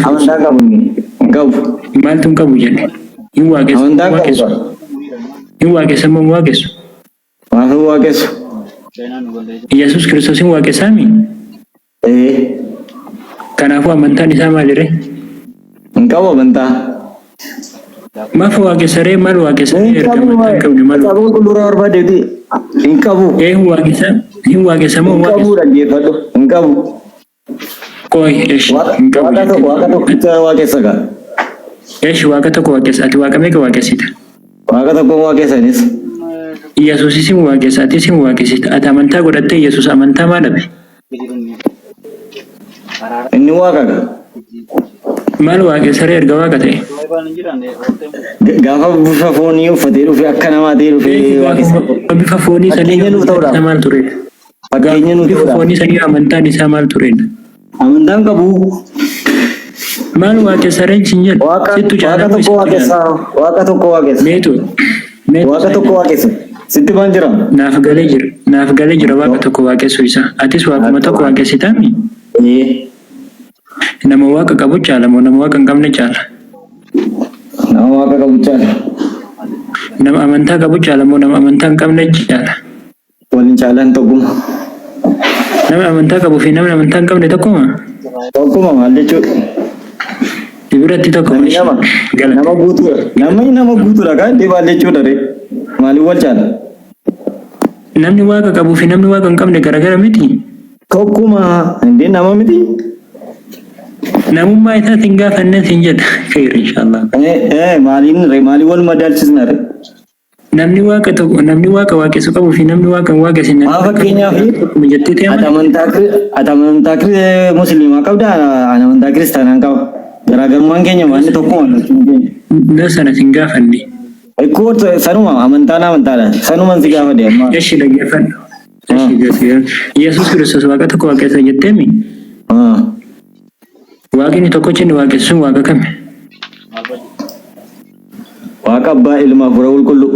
Amantaa qabu qabu. Maaltu qabu jedhe. Hin waaqessu. Amantaa qabu. Hin waaqessu moo waaqessu? Maaf waaqessu. Yesuus Kiristoos hin waaqessaami? Kanaafuu amantaan isaa maalirre? Hin qabu amantaa. Maaf waaqessaree maal waaqessaree erga amantaa hin qabne maal? Qabu qulqulluu barbaadeeti. Hin qabu. Hin waaqessa moo waaqessu? Hin qabu dhaggeeffadhu. Hin qabu. Koi esh hin qabu. Waaqa tokkicha waaqessa gaa. Esh waaqa tokko waaqessa. Ati waaqa meeqa waaqessita? Waaqa tokko waaqessanis. Yesuusis hin waaqessa. Atis hin waaqessita. Ati amantaa godhattee Yesuus amantaa maal dhabe? Inni waaqa gaa. Maal waaqessaree erga waaqa ta'e? Gaafa bifa foonii uffatee dhufe akka namaa ta'e dhufe waaqessa. Bifa foonii sanii isaa maal ture? Fakkeenya nuti bifa foonii sanii amantaan isaa maal ture? Amantaan qabu. Maal waaqessareen sin jedhu? Waaqa tokko waaqessa. Waaqa tokko waaqessa. Meetu? Waaqa tokko waaqessa. Sitti maal jira? Naaf galee jira waaqa tokko waaqessu isaa. Atis waaquma tokko waaqessitaami? Nama waaqa qabu caala moo nama waaqa hin qabne caala? Nama waaqa qabu caala. Nama amantaa qabu caala moo nama amantaa hin qabne caala? Waliin caalaan tokkuma. Nama amantaa qabuu fi namni amantaa hin qabne tokkuma? Tokkuma maal jechuudha? Biratti tokkuma. Nama guutuudha. Namni nama guutuudha kan itti maal jechuudha ree? Maaliif wal caala? Namni waaqa qabuu fi namni waaqa hin qabne garagara miti? Tokkuma. Indee nama miti? Namummaa isaatiin gaafannee siin jedha. Khayr inshallah. Maaliif wal madaalchisna ree? Namni waaqa tokko namni waaqa waaqessu qabuu fi namni waaqa hin waaqessin. Fakkeenyaaf ati amantaa musliimaa qabda amantaa kiristaanaa qaba. Garaagarummaan keenya waanti tokkuma. Sana sin gaafanne. Ikkoo sanuma amantaadha. Sanumaan si gaafadhe amma. Eshi dhaggeeffadhu. Yesuus Kiristoos waaqa tokko waaqessa jetteemi? Waaqni tokkochi inni waaqessuun waaqa kami? Waaqa abbaa ilma hafuura qulqulluu.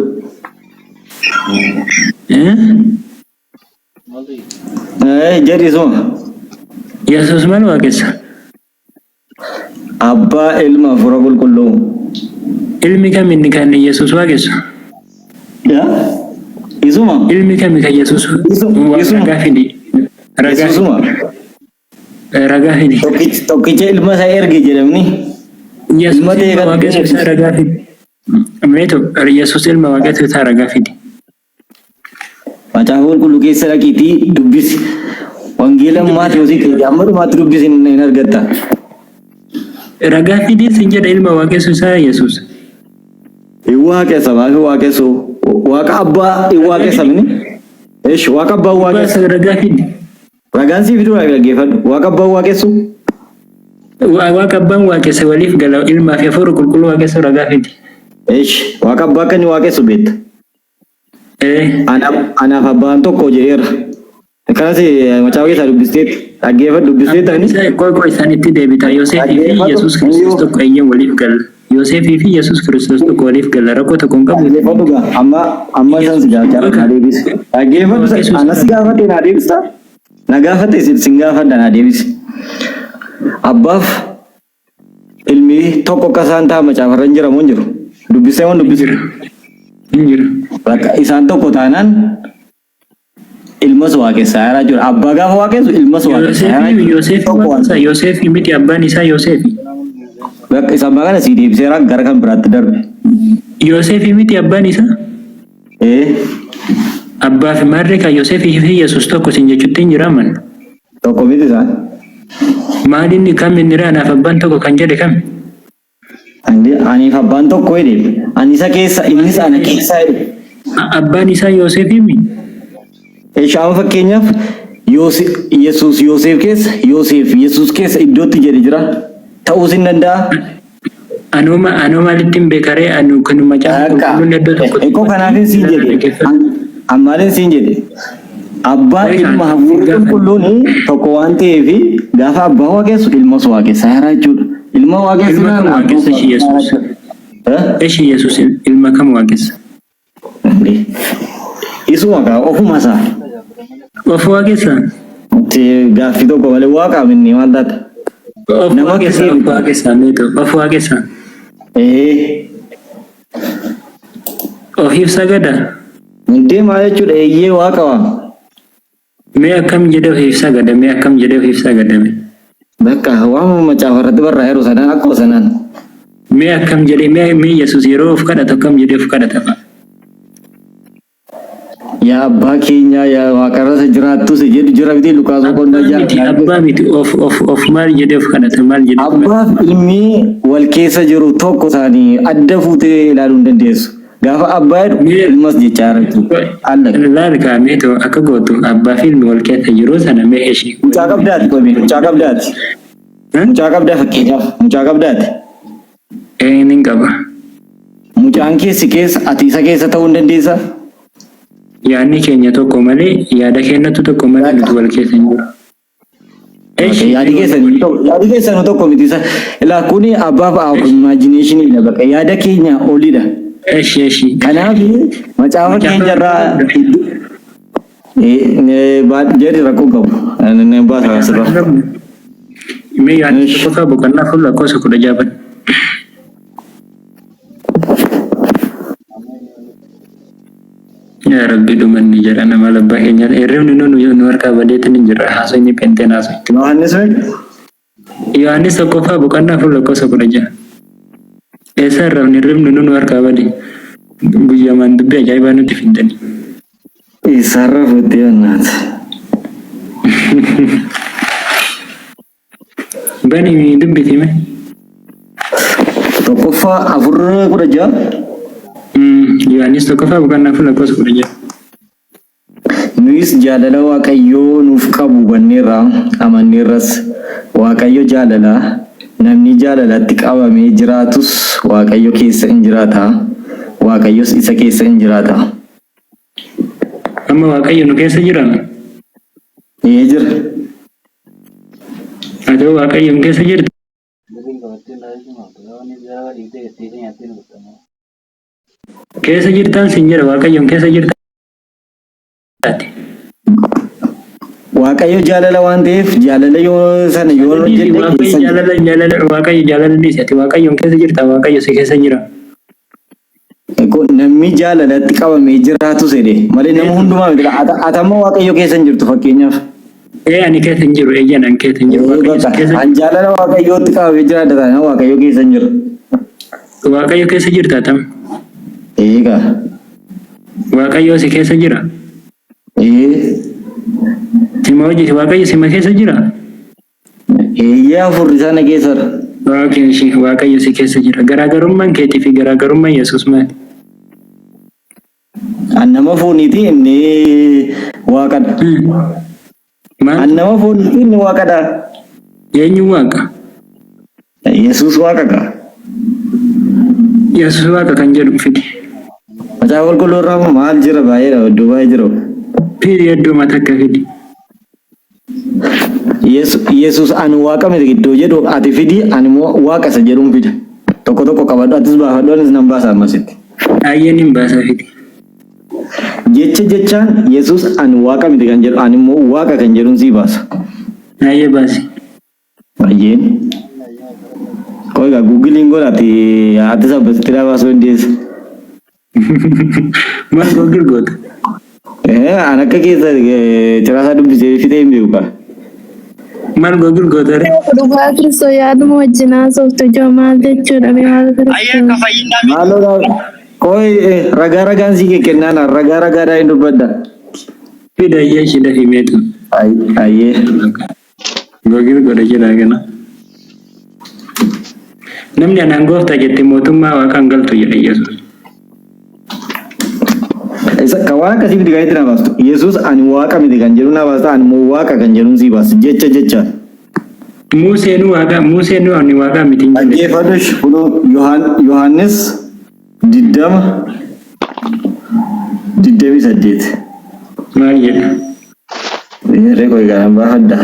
Jedhi suma. Yesuus maal waaqessa? Abbaa ilma hafuura qulqulluu. Ilmi kam inni kan Yesuus waaqessu? Isuma. Ilmi kam kan Yesuus? Ragaa fidi. Ragaa fidi. Tokkicha ilma isaa erge jedhamni. Yesuus ilma waaqessu isaa ragaa fidi. Meetu Yesuus ilma waaqessu isaa ragaa fidi. Macaafa qulqulluu keessa dhaqiitii dubbisi. Wangeela Maatiyoosi keessa amma dhumaatti dubbisi hin argatta. Ragaa fidi sin jedha ilma waaqessu isaa Yesuus. Waaqessa maafi waaqessu waaqa abbaa waaqessa mini. Eesh waaqa abbaa waaqessa. Ragaa fidi. Ragaan si fiduu dhaggeeffadhu. Waaqa abbaa waaqessu. Waaqa abbaan waaqessa waliif gala ilmaa fi hafuura qulqulluu waaqessu ragaa fidi. Eesh waaqa abbaa kan waaqessu beekta. Anaaf abbaan tokko jedheera. Kanas macaafa keessaa dubbisteet dhaggeeffadhu dubbisteet ani. Qoy isaanitti deebita. Yoosefii fi Yesuus Kiristoos tokko eeyyam waliif gala. Yoosefii fi Yesuus Kiristoos tokko waliif gala. Rakkoo tokko hin qabu. Amma isaan si gaafadha naa deebisi. Dhaggeeffadhu anas gaafadhe naa deebista. Na gaafadhe sin gaafadha naa deebisi. Abbaaf ilmi tokko akka isaan ta'a macaafarra hin jiramu hin jiru. Dubbisee waan dubbisee. Bakka isaan tokko taanaan ilmas waaqessaa jira jechuudha. Abbaa gaafa waaqessu ilmas waaqessaa jira. Yoosefii miti abbaan isaa Yoosefii. Bakka isaan bakka si deebiseera gara kan biraatti darbe. Yoosefii miti abbaan isaa. Abbaa fi maarree kan Yoosefii fi Yesuus tokko sin jechuutti hin jiraman. Tokko miti isaan. Maalinni kam inni anaaf abbaan tokko kan jedhe kam? Aniif abbaan tokko jedhe. Ani isa keessa innis ana keessa jedhe. Abbaan isaa Yoosefii mi? Shaama fakkeenyaaf Yesuus Yoosef keessa Yesuus keessa iddootti jedhe jira. Ta'uus hin danda'a. Anuma maalitti hin beekaree anu kan macaafa qulqulluun iddoo tokkotti. Ekkoo kanaafin siin jedhe. Ammaalin siin jedhe. Abbaa ilma hafuurri qulqulluun tokko waan ta'eef gaafa abbaa waaqessu ilmas waaqessaa jira jechuudha. Ilma waaqessinaan waaqessa shi Yesuus. Eshi Yesuus ilma kam waaqessa? Isuma kaa ofuma isaa. Of waaqessa? Gaaffii tokko malee waaqaaf inni maal taate? Nama of waaqessa. Of ibsa gada. Hindi maal jechuudha eeyyee waaqa waama. Mee akkam jedhee of ibsa gada mee akkam jedhee of ibsa gadame. Bakka waama macaafarratti barraa'eeru sanaan akkuma sanaan. Mee akkam jedhee mee Yesuus yeroo of kadhatu akkam jedhee of kadhata. Yaa abbaa keenya yaa waaqarra jiraattu si jedhu jira biti Luqaas boqonnaa ja'a. Abbaa miti of maal jedhee of kadhata maal jedhee. Abbaaf ilmi wal keessa jiru tokko isaanii adda fuutee ilaaluu hin dandeessu. Gaafa abbaa ilmas jechaa jirtu. Laal kaa'amee ta'u akka gootu abbaa fi ilmi wal keessa jiru sana mee ishee. Mucaa qabdaati qomi mucaa qabdaati. Mucaa qabdaa fakkeenyaaf mucaa qabdaati. Ni qaba. Mucaan keessi keessa ati isa keessa ta'uu hin dandeessaa? Yaadni keenya tokko malee yaada keenyatu tokko malee nuti wal keessa hin jiru. Yaadi keessan tokko miti isa. Ilaa kuni abbaaf imagination dha bakka yaada keenya olidha. Eshi. Kanaaf macaafa keenya irraa jedhi rakkoo qabu. Inni baasa asirraa. Mee yaadni tokko boqonnaa fuula lakkoofsa 16. Ya Rabbi dumanni jara nama labbaa keenya irreemni nu harkaa badeetiin hin jirra haasofni penteen haasofti. Yohaannis tokkoffaa boqonnaa fuula lakkoofsa 16. Eessa irraafni irreemni nu harkaa badee guyyamaan dubbii ajaa'ibaa nutti fidanii. Eessa irraa fuuttee annaati. Bani dubbiti mee? Tokkoffaa 4:16. Yohaannis tokkoffaa boqonnaa fuula lakkoofsa 16. Nuyis jaalala Waaqayyoo nuuf qabu hubanneerra amanneerras. Waaqayyo jaalala namni jaalalatti qabamee jiraatus Waaqayyo keessa in jiraata. Waaqayyos isa keessa in jiraata. Amma Waaqayyo nu keessa jira? Jira. Adoo Waaqayyo nu keessa jirta? Keessa jirtan sin jira Waaqayyoon keessa jirtan. Waaqayyo jaalala waan ta'eef jaalala yoo sana yoo Waaqayyo jaalala ni ati Waaqayyoon keessa jirta Waaqayyo si keessa jira. Namni jaalalatti qabamee jiraatu sedhe malee nama hundumaa miti atamma Waaqayyo keessa hin jirtu fakkeenyaaf. Ani keessa hin jiru ejjan an keessa hin jiru. An jaalala Waaqayyootti qabamee jiraata taana Waaqayyo keessa hin jiru. Waaqayyo keessa jirta tam. Eega. Waaqayyo si keessa jira. Sima hojii Waaqayyo sima keessa jira. Eeyyaa furri sana keessa. Waaqayyo si keessa jira. Garaagarummaan keetii fi garaagarummaan Yesuus maali? Annama fooniiti inni waaqadha. Annama fooniiti inni waaqadha. Eenyu waaqa? Yesuus waaqadha. Yesuus waaqa kan jedhu fidi. Macaafa qulqulluu irraa maal jira baay'eedha iddoo baay'ee jiru. Fidi iddoo mata akka fidi. Yesuus ani waaqa miti iddoo jedhu ati fidi ani immoo waaqa isa jedhuun fida. Tokko tokko qabadhu atis baafadhu anis nan baasa ammasitti. Ayyeen hin baasa fidi. Jechaan Yesuus ani waaqa miti kan jedhu ani immoo waaqa kan jedhuun sii baasa. Ayyee baasi. Ayyeen. Kau gak googling gue nanti ada sampai tidak masuk di. Mas google gue. Anak kita cerasa dulu bisa video juga. Mal google gue tadi. Duga Kristo yaadu wajjinaa sooftu joomaal jechuudha mee haala Kristo. Maalo koi raga-ragaan sih kenana raga-raga ini berbeda. Tidak iya sudah himetu. Aye. Google gue aja lagi na. Namni anaan gooftaa jettee mootummaa waaqaan galtu jedhe Yesuus. Kawan akkasii miti kan itti na baastu. Yesuus ani waaqa miti kan jedhu na baasta ani immoo waaqa kan jedhuun sii baasta jecha. Museenuu ani waaqa miti hin jedhe. Dhaggeeffadhu kun Yohaannis 20:28. Maal jedha? Yeree koo eegalan baafadda.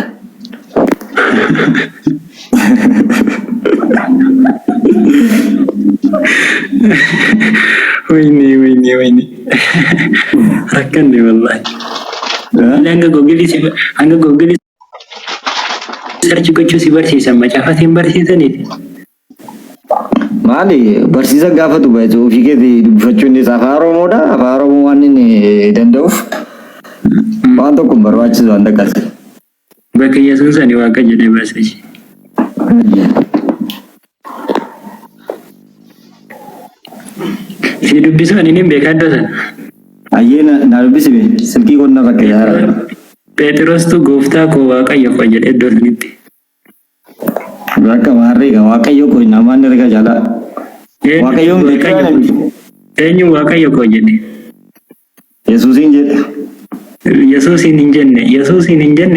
Wayne. Rakkan deh wallahi. Hangga gogili sarchi gochuu si barsiisan macaafatiin barsiisaniiti. Maali barsiisa gaafatu baay'ee ofii keetii dubbifachuun isaa afaan Oromoodha. Afaan Oromoo waan inni danda'uuf waan tokko hin barbaachisu waan akkasii. Bakka Yesuus ani waaqa jedhee barsiise. Si dubbisuu ani ni beekaa dhosan. Ayyee na dubbisi silkii qonna bakka yaara. Phexrostu gooftaa koo waaqayyo koo jedhee iddoo sanitti. Bakka maarree kan waaqayyo koo namaan erga jala. Waaqayyoon beekaa eenyu waaqayyo koo jedhe. Yesuusiin jedhe. Yesuusiin hin jenne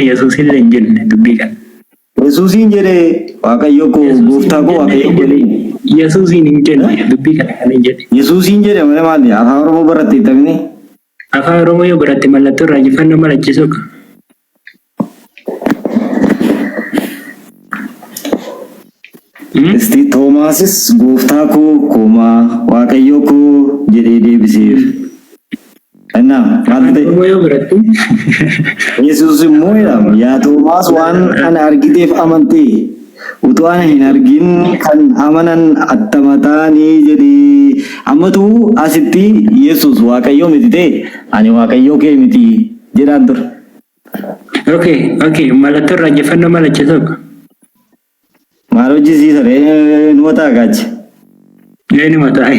Yesuusillee hin jenne dubbii kana. Yesuusiin jedhe waaqayyo koo gooftaa koo waaqayyo jedhe. Yesuusiin hin jenne dubbii kana kan hin jedhe. Yesuusiin jedhe malee maali afaan Oromoo baratte tabne. Afaan Oromoo yoo baratte mallattoo raajifannoo malachiisuu qaba. Isti Toomaasis gooftaa koo koomaa waaqayyo koo jedhee deebiseef. Enna maal ta'e? Yesuus immoo jedhama yaa Toomaas waan ana argiteef amantee utuu ana hin argin kan amanan attamataanii jedhee ammatu asitti Yesuus waaqayyo miti ta'e ani waaqayyo kee miti jedhaan ture. Okay mallattoo raajifannoo malachiisuu qaba. Maal hojjisiisa ree nu mataa gaachi. Ni mataa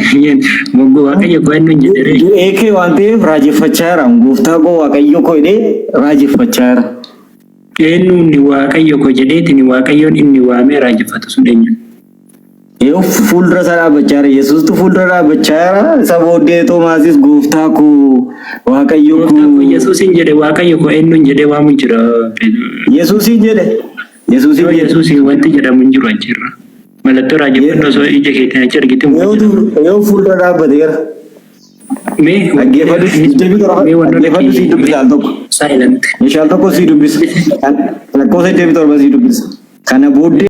moggo waaqayyo koo eenyu jedhee. Eekee waan ta'eef raajeffachaa jira gooftaa koo waaqayyo koo jedhee raajeffachaa jira. Eenyu ni waaqayyo koo jedheeti ni waaqayyoon inni waamee raajeffatu sun eenyu. Yoo fuuldura isaa dhaabbachaa jira Yesuustu fuuldura dhaabbachaa jira isa booddee Toomaasis gooftaa koo waaqayyo koo. Yesuusin jedhe waaqayyo koo eenyu jedhee waamu jira. Yesuusin jedhe. Yesuusin wanti jedhamu hin jiru achirra. Mallattoo raajeffannoo osoo ija keetiin achi argite yoo fuuldura dhaabbate gara. Dhaggeeffadhu si dubbisa al tokko. Silent. Meeshaan tokko si dubbisa. Lakkoofsa 27 si dubbisa. Kana booddee